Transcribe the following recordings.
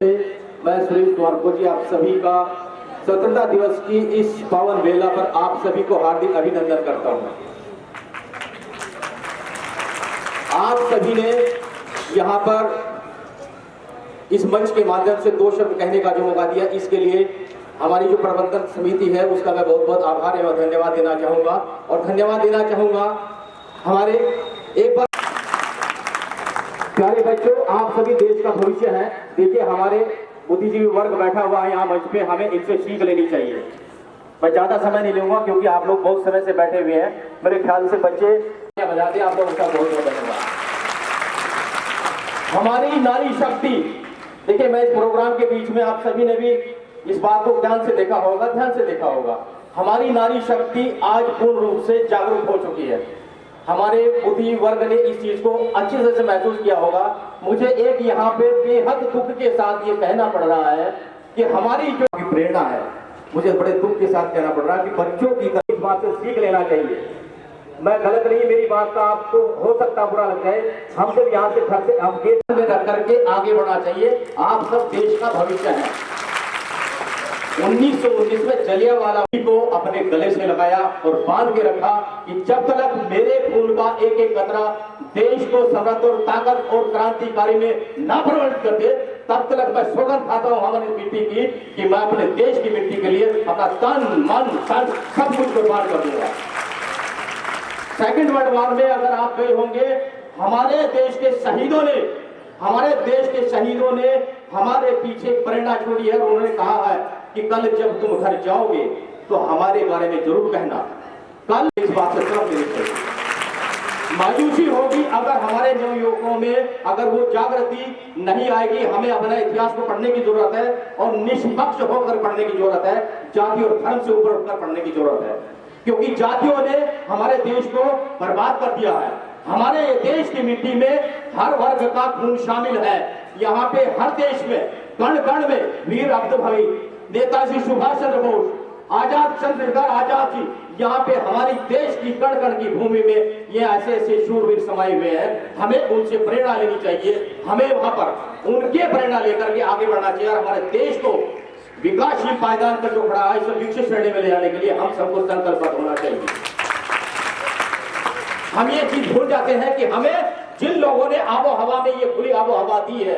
मैं सुरेश द्वारको जी आप सभी का स्वतंत्रता दिवस की इस पावन बेला पर आप सभी को हार्दिक अभिनंदन करता हूं। आप सभी ने यहाँ पर इस मंच के माध्यम से दो शब्द कहने का जो मौका दिया, इसके लिए हमारी जो प्रबंधन समिति है उसका मैं बहुत बहुत आभार एवं धन्यवाद देना चाहूंगा। और धन्यवाद देना चाहूंगा हमारे एक बार प्यारे बच्चों, आप सभी देश का भविष्य है। देखिए हमारे बुद्धिजीवी वर्ग बैठा हुआ है यहाँ मंच पे, हमें इनसे सीख लेनी चाहिए। मैं ज्यादा समय नहीं लूंगा क्योंकि आप लोग बहुत समय से बैठे हुए हैं। मेरे ख्याल से बच्चे बजाते हैं, आप लोग उसका बहुत बहुत धन्यवाद। हमारी नारी शक्ति, देखिए मैं इस प्रोग्राम के बीच में आप सभी ने भी इस बात को ध्यान से देखा होगा। हमारी नारी शक्ति आज पूर्ण रूप से जागरूक हो चुकी है। हमारे बुद्धि वर्ग ने इस चीज को अच्छी तरह से महसूस किया होगा। मुझे एक यहाँ पे बेहद दुख के साथ ये कहना पड़ रहा है कि हमारी जो प्रेरणा है, मुझे बड़े दुख के साथ कहना पड़ रहा है कि बच्चों की इस बात से सीख लेना चाहिए। मैं गलत नहीं, मेरी बात का आपको हो सकता बुरा लग जाए। हम जब यहाँ से घर से हम गेट में रख करके आगे बढ़ना चाहिए। आप सब देश का भविष्य है। 1919 में जलियांवाला को अपने गले से लगाया और बांध के रखा कि जब तक मेरे खून का एक एक कतरा देश को समृद्ध और ताकत और क्रांतिकारी में न परिवर्तित कर दे, तब तक मैं सौगंध खाता हूं हमारी मिट्टी की कि मैं अपने देश की मिट्टी के लिए अपना तन मन धन सब कुछ कुर्बान कर दूंगा। सेकंड वर्ल्ड वॉर में अगर आप गए होंगे, हमारे देश के शहीदों ने हमारे पीछे प्रेरणा छोड़ी है। उन्होंने कहा है कि कल जब तुम घर जाओगे तो हमारे बारे में जरूर कहना। कल इस बात से समझ लेनी चाहिए। मायूसी होगी अगर हमारे नवयुवकों में अगर वो जागृति नहीं आएगी। हमें अपना इतिहास को पढ़ने की जरूरत है और निष्पक्ष होकर पढ़ने की जरूरत है। जाति और धर्म से ऊपर उठकर पढ़ने की जरूरत है, क्योंकि जातियों ने हमारे देश को बर्बाद कर दिया है। हमारे देश की मिट्टी में हर वर्ग का खून शामिल है। यहाँ पे हर देश में कण कण में वीर अब्दुल नेताजी सुभाष चंद्र बोस, आजाद चंद्रशेखर आजाद जी, यहाँ पे हमारी देश की कण कण की भूमि में ये ऐसे ऐसे शूरवीर समाये हुए हैं। हमें उनसे प्रेरणा लेनी चाहिए। हमें वहां पर उनके प्रेरणा लेकर के आगे बढ़ना चाहिए और हमारे देश को विकासशील पायदान पर जो खड़ा है, इसे विकसित श्रेणी में ले जाने के लिए हम सबको संकल्पबद्ध होना चाहिए। हम ये चीज भूल जाते हैं कि हमें जिन लोगों ने आबो हवा में ये खुली आबो हवा दी है,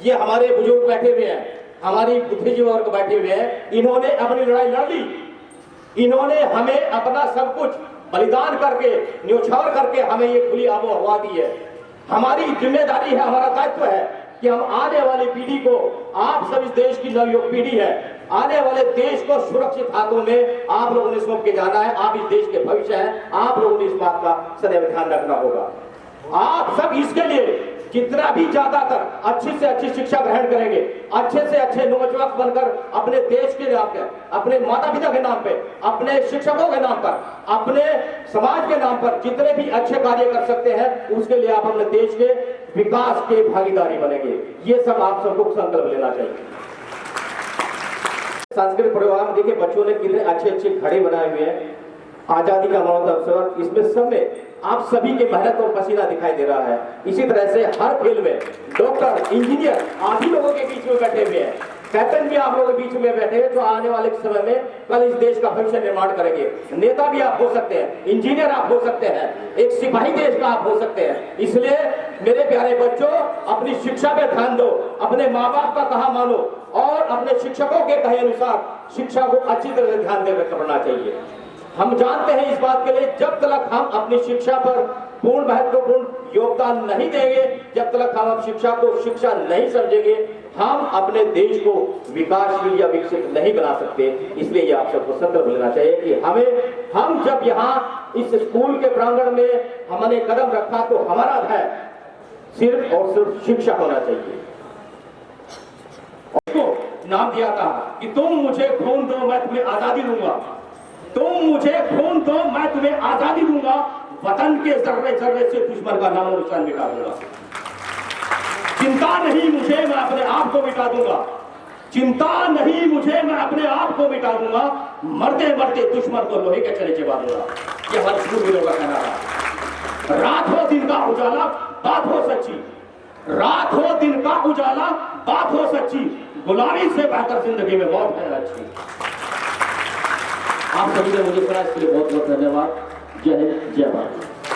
ये हमारे बुजुर्ग बैठे हुए हैं, हमारी बुद्धिजीवी वर्ग बैठे हुए हैं, इन्होंने अपनी लड़ाई लड़ ली। इन्होंने हमें अपना सब कुछ बलिदान करके न्योछावर करके हमें ये खुली आबो हवा दी है। हमारी जिम्मेदारी है, हमारा दायित्व है कि हम आने वाली पीढ़ी को, आप सब इस देश की नवयुवक पीढ़ी है, आने वाले देश को सुरक्षित हाथों में आप लोगों ने सौंप के जाना है। आप इस देश के भविष्य हैं। आप लोगों ने इस बात का सदैव ध्यान रखना होगा। आप सब इसके लिए जितना भी ज्यादातर अच्छी से अच्छी शिक्षा ग्रहण करेंगे, अच्छे से अच्छे नौजवान बनकर अपने देश के नाम पे, अपने माता पिता के नाम पे, अपने शिक्षकों के नाम पर, अपने समाज के नाम पर जितने भी अच्छे कार्य कर सकते हैं, उसके लिए आप अपने देश के विकास के भागीदारी बनेंगे। ये सब आप सबको संकल्प लेना चाहिए। सांस्कृतिक प्रोग्राम देखिए, बच्चों ने कितने अच्छे अच्छे घड़े बनाए हुए हैं। आजादी का अमृत अवसर, इसमें सब में आप सभी के मेहनत और पसीना दिखाई दे रहा है। इसी तरह से हर फील्ड में डॉक्टर, इंजीनियर आप ही लोगों के बीच में बैठे हुए हैं। कैप्टन भी आप लोगों के बीच में बैठे हैं, जो आने वाले समय में कल इस देश का भविष्य निर्माण करेंगे। नेता भी आप हो सकते हैं, इंजीनियर आप हो सकते हैं, एक सिपाही देश का आप हो सकते हैं। इसलिए मेरे प्यारे बच्चों, अपनी शिक्षा पे ध्यान दो, अपने माँ बाप का कहा मानो और अपने शिक्षकों के कहे अनुसार शिक्षा को अच्छी तरह से ध्यान देकर पढ़ना चाहिए। हम जानते हैं इस बात के लिए, जब तक हम अपनी शिक्षा पर पूर्ण महत्वपूर्ण योगदान नहीं देंगे, जब तक हम शिक्षा को शिक्षा नहीं समझेंगे, हम अपने देश को विकासशील या विकसित नहीं बना सकते। इसलिए ये आप सबको संकल्प लेना चाहिए कि हम जब यहाँ इस स्कूल के प्रांगण में हमने कदम रखा तो हमारा ध्येय सिर्फ और सिर्फ शिक्षा होना चाहिए। नाम दिया था कि तुम मुझे खून दो, मैं तुम्हें आजादी दूंगा। तुम मुझे खून दो, मैं तुम्हें आजादी दूंगा। वतन के जर्रे जर्रे से दुश्मन का नाम और निशान मिटा दूंगा। चिंता नहीं मुझे, मैं अपने आप को मिटा दूंगा। चिंता नहीं मुझे, मैं अपने आप को मिटा दूंगा। मरते मरते दुश्मन को लोहे के चले चबा दूंगा। ये हमारे शूरवीरों का कहना है। रात हो दिन का उजाला, बात हो सच्ची। रात हो दिन का उजाला, बात हो सच्ची, गुलामी से बेहतर जिंदगी में मौत है अच्छी। आप सभी ने मुझे सुना, इसके लिए बहुत बहुत धन्यवाद। जय हिंद, जय भारत।